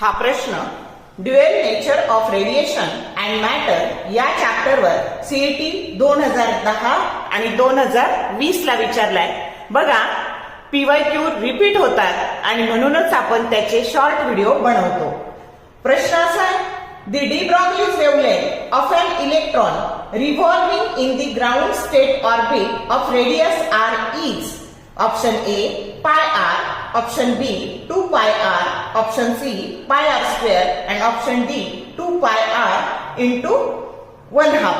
हा प्रश्न dual nature of radiation and matter या चॅप्टरवर सीईटी 2010 आणि 2020 ला विचारलाय. बघा, पीवायक्यू रिपीट होतात आणि म्हणूनच आपण त्याचे शॉर्ट व्हिडिओ बनवतो. प्रश्न असा आहे, the de Broglie's wavelength of an electron revolving in the ground state orbit of radius R is option A pi R, option B 2 pi R, option C pi R square and option D 2 pi R into 1/2.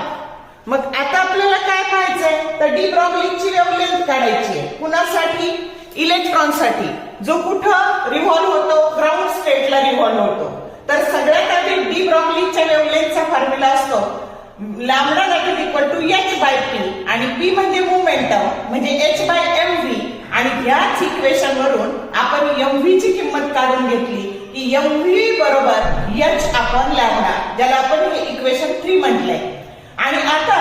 मग आता आपल्याला काय पाहायचंय, तर D ब्रॉग्लीची wavelength काढायची आहे. कुणासाठी? इलेक्ट्रॉनसाठी, जो कुठं रिव्हॉल्व होतो, ग्राउंड स्टेटला रिव्हॉल्व होतो. तर सगळ्यात आधी डी ब्रॉग्लीच्या वेवलेंथचा फॉर्म्युला असतो lambda naught is equal to h/p आणि p म्हणजे मोमेंटम म्हणजे h/mv. आणि ह्याच इक्वेशन वरून आपण mv ची किंमत काढून घेतली की mv बरोबर h अपॉन लॅम्बडा, ज्याला आपण हे इक्वेशन 3 म्हटलंय. आणि आता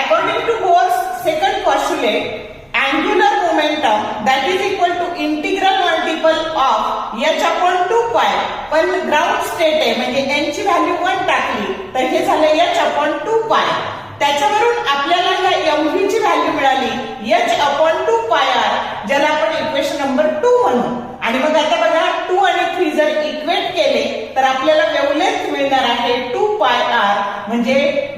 according to Bohr's second postulate, angular momentum that is equal to integral multiple of h upon 2 pi. पण ग्राउंड स्टेट आहे म्हणजे n ची व्हॅल्यू 1 टाकली तर हे झालं h upon 2 pi. त्याच्यावरून आपल्याला या mv ची व्हॅल्यू मिळाली h upon 2 pi r, ज्याला आपण इक्वेशन नंबर 2 म्हणू. आणि मग आता बघा, 2 आणि 3 जर इक्वेट केले तर आपल्याला वेवलेंथ मिळणार आहे 2 पाय आर. म्हणजे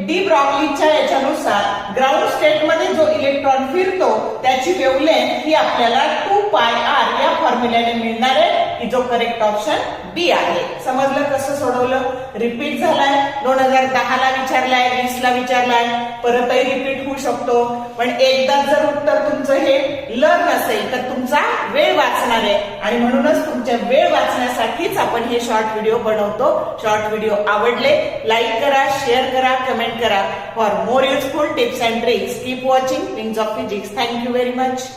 डी ब्रॉग्लीच्या याच्यानुसार ग्राउंड स्टेट मध्ये जो इलेक्ट्रॉन फिरतो त्याची वेवलेंथ ही आपल्याला 2 पाय आर या फॉर्म्युल्याने मिळणार आहे, की जो करेक्ट ऑप्शन बी आहे. समजलं कसं सोडवलं? रिपीट झालाय, 2010 ला विचारलाय, 20 ला विचारलाय, परतही रिपीट होऊ शकतो. पण एकदा जर उत्तर तुमचं हे लर्न असेल तर तुमचा वेळ वाचणार आहे आणि म्हणूनच तुमच्या वेळ वाचण्यासाठीच आपण हे शॉर्ट व्हिडिओ बनवतो. शॉर्ट व्हिडिओ आवडले लाईक करा, शेअर करा, कमेंट करा. For more useful tips and tricks keep watching wings of physics. Thank you very much.